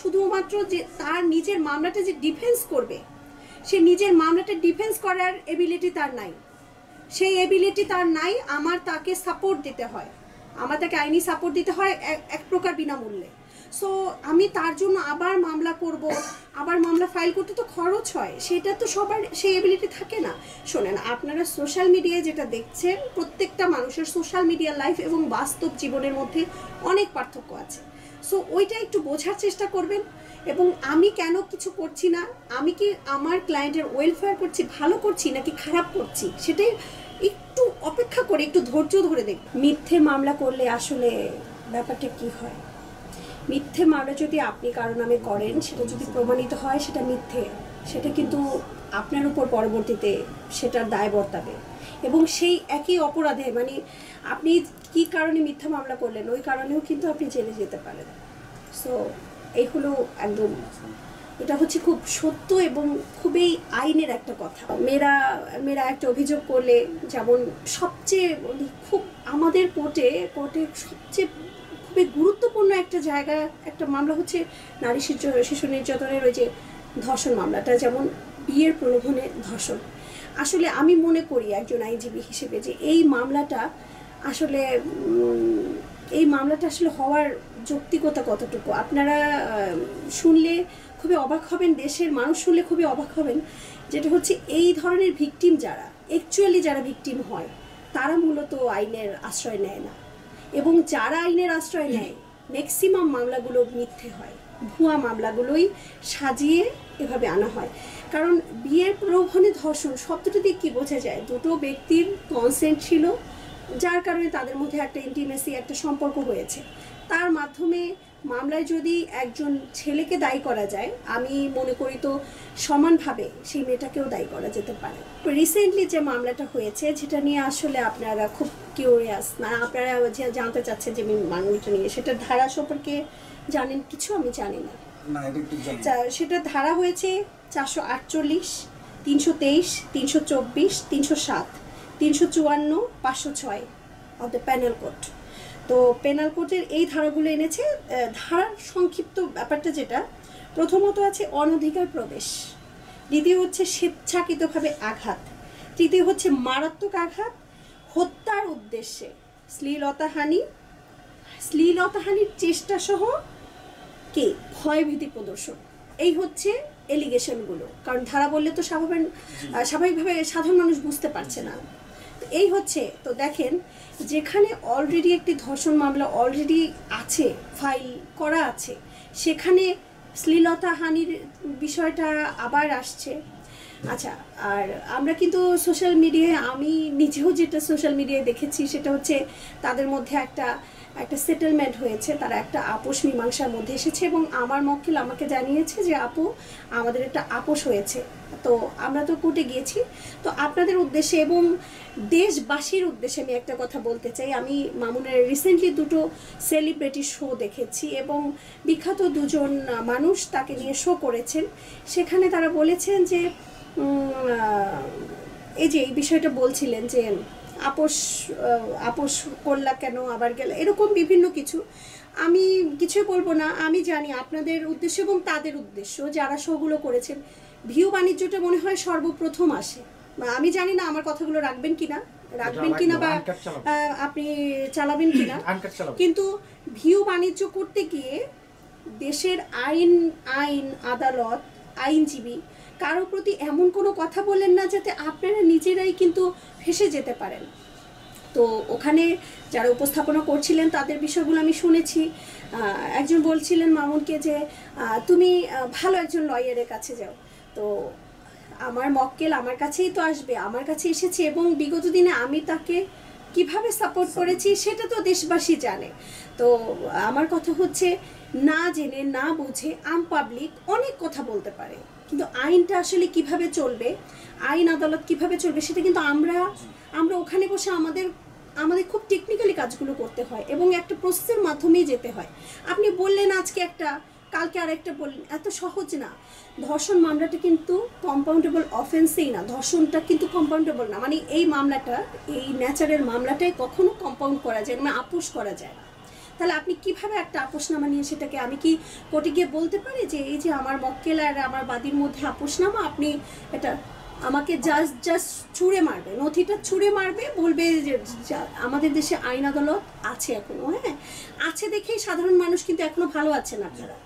শুধুমাত্র যে তার নিজের মামলাটা যে ডিফেন্স করবে, সে নিজের মামলাটা ডিফেন্স করার এবিলিটি তার নাই। সেই এবিলিটি তার নাই। আমার তাকে সাপোর্ট দিতে হয়, আমার তাকে আইনি সাপোর্ট দিতে হয় এক প্রকার বিনামূল্যে। সো আমি তার জন্য আবার মামলা করব, আবার মামলা ফাইল করতে তো খরচ হয়, সেটা তো সবার সেই এবিলিটি থাকে না। শোনেন, আপনারা সোশ্যাল মিডিয়ায় যেটা দেখছেন, প্রত্যেকটা মানুষের সোশ্যাল মিডিয়া লাইফ এবং বাস্তব জীবনের মধ্যে অনেক পার্থক্য আছে। সো ওইটা একটু বোঝার চেষ্টা করবেন। এবং আমি কেন কিছু করছি না, আমি কি আমার ক্লায়েন্টের ওয়েলফেয়ার করছি, ভালো করছি নাকি খারাপ করছি, সেটাই একটু অপেক্ষা করে একটু ধৈর্য ধরে দেখ। মিথ্যে মামলা করলে আসলে ব্যাপারটা কি হয়, মিথ্যে মামলা যদি আপনি কারো নামে করেন, সেটা যদি প্রমাণিত হয় সেটা মিথ্যে, সেটা কিন্তু আপনার উপর পরবর্তীতে সেটার দায় বর্তাবে। এবং সেই একই অপরাধে, মানে আপনি কি কারণে মিথ্যা মামলা করলেন, ওই কারণেও কিন্তু আপনি জেলে যেতে পারেন। সো এই হলো একদম, এটা হচ্ছে খুব সত্য এবং খুবই আইনের একটা কথা। মেয়েরা একটা অভিযোগ করলে, যেমন সবচেয়ে খুব আমাদের কোর্টে সবচেয়ে খুবই গুরুত্বপূর্ণ একটা জায়গা, একটা মামলা হচ্ছে নারী শিশু নির্যাতনের ওই যে ধর্ষণ মামলাটা, যেমন বিয়ের প্রলোভনে ধর্ষণ। আসলে আমি মনে করি একজন আইনজীবী হিসেবে যে এই মামলাটা আসলে হওয়ার যৌক্তিকতা কতটুকু আপনারা শুনলে খুবই অবাক হবেন, দেশের মানুষ শুনলে খুবই অবাক হবেন। যেটা হচ্ছে এই ধরনের ভিকটিম যারা ভিকটিম হয়, তারা মূলত আইনের আশ্রয় নেয় না। এবং যারা আইনের আশ্রয় নেয়, ম্যাক্সিমাম মামলাগুলো মিথ্যে হয়, ভুয়া মামলাগুলোই সাজিয়ে এভাবে আনা হয়। কারণ বিয়ের প্রলোভনে ধর্ষণ শব্দটা দিয়ে কী বোঝা যায়, দুটো ব্যক্তির কনসেন্ট ছিল, যার কারণে তাদের মধ্যে একটা ইন্টিমেসি, একটা সম্পর্ক হয়েছে। তার মাধ্যমে মামলায় যদি একজন ছেলেকে দায়ী করা যায়, আমি মনে করি তো সমানভাবে সেই মেয়েটাকেও দায়ী করা যেতে পারে। রিসেন্টলি যে মামলাটা হয়েছে, যেটা নিয়ে আসলে আপনারা খুব কিউরিয়াস, না আপনারা জানতে চাচ্ছেন যে মামলাটা নিয়ে, সেটার ধারা সম্পর্কে জানেন কিছু? আমি জানি না। সেটা ধারা হয়েছে 448, 323, 324, 307, 354, 506 অফ দ্য পেনাল কোড। তো পেনাল কোডের এই ধারাগুলো এনেছে। ধারার সংক্ষিপ্ত ব্যাপারটা যেটা, প্রথমত আছে অনধিকার প্রবেশ, দ্বিতীয় হচ্ছে স্বেচ্ছাকৃতভাবে আঘাত, তৃতীয় হচ্ছে মারাত্মক আঘাত, হত্যার উদ্দেশ্যে শ্লীলতাহানির চেষ্টা সহ কে ভয়ভীতি প্রদর্শন। এই হচ্ছে এলিগেশনগুলো। কারণ ধারা বললে তো স্বাভাবিকভাবে সাধারণ মানুষ বুঝতে পারছে না। এই হচ্ছে, তো দেখেন, যেখানে অলরেডি একটি ধর্ষণ মামলা অলরেডি আছে, ফাইল করা আছে, সেখানে শ্লীলতাহানির বিষয়টা আবার আসছে। আচ্ছা, আর আমরা কিন্তু সোশ্যাল মিডিয়ায়, আমি নিজেও যেটা সোশ্যাল মিডিয়ায় দেখেছি, সেটা হচ্ছে তাদের মধ্যে একটা সেটেলমেন্ট হয়েছে, তারা একটা আপোষ মীমাংসার মধ্যে এসেছে। এবং আমার মক্কেল আমাকে জানিয়েছে যে আপু, আমাদের একটা আপোষ হয়েছে। তো আমরা তো কোর্টে গিয়েছি। তো আপনাদের উদ্দেশ্যে এবং দেশবাসীর উদ্দেশ্যে আমি একটা কথা বলতে চাই। আমি মামুনের রিসেন্টলি দুটো সেলিব্রিটি শো দেখেছি এবং বিখ্যাত দুজন মানুষ তাকে নিয়ে শো করেছেন। সেখানে তারা বলেছেন যে এই যে এই বিষয়টা বলছিলেন যে আপোষ করলা কেন, আবার গেল, এরকম বিভিন্ন কিছু। আমি কিছুই বলবো না। আমি জানি আপনাদের উদ্দেশ্য এবং তাদের উদ্দেশ্য, যারা শোগুলো করেছেন, ভিউ বাণিজ্যটা মনে হয় সর্বপ্রথম আসে। আমি জানি না আমার কথাগুলো রাখবেন কিনা বা আপনি চালাবেন কিনা, কিন্তু ভিউ বাণিজ্য করতে গিয়ে দেশের আইন আদালত, আইনজীবী কারো প্রতি এমন কোনো কথা বলেন না যাতে আপনারা নিজেরাই কিন্তু ফেঁসে যেতে পারেন। তো ওখানে যারা উপস্থাপনা করছিলেন তাদের বিষয়গুলো আমি শুনেছি। একজন বলছিলেন মামুনকে যে তুমি ভালো একজন লয়ারের কাছে যাও। তো আমার মক্কেল আমার কাছেই তো আসবে, আমার কাছে এসেছে, এবং বিগত দিনে আমি তাকে কিভাবে সাপোর্ট করেছি সেটা তো দেশবাসী জানে। তো আমার কথা হচ্ছে, না জেনে না বুঝে আম পাবলিক অনেক কথা বলতে পারে, কিন্তু আইনটা আসলে কিভাবে চলবে, আইন আদালত কিভাবে চলবে, সেটা কিন্তু আমরা ওখানে বসে আমাদের খুব টেকনিক্যালি কাজগুলো করতে হয় এবং একটা প্রসেসের মাধ্যমেই যেতে হয়। আপনি বললেন আজকে একটা, কালকে আরেকটা বললেন, এত সহজ না। ধর্ষণ মামলাটা কিন্তু কম্পাউন্ডেবল অফেন্সেই না, ধর্ষণটা কিন্তু কম্পাউন্ডেবল না। মানে এই মামলাটা, এই ন্যাচারের মামলাটাই কখনো কম্পাউন্ড করা যায় না, আপোষ করা যায় না। তাহলে আপনি কিভাবে একটা আপোষনামা নিয়ে সেটাকে, আমি কি কোর্টে গিয়ে বলতে পারি যে এই যে আমার মক্কেল আর আমার বাদীর মধ্যে আপোষনামা, আপনি এটা, আমাকে জাস্ট ছুঁড়ে মারবে, নথিটা ছুঁড়ে মারবে, বলবে যে আমাদের দেশে আইন আদালত আছে এখনো, হ্যাঁ আছে দেখেই সাধারণ মানুষ কিন্তু এখনো ভালো আছেন আপনারা।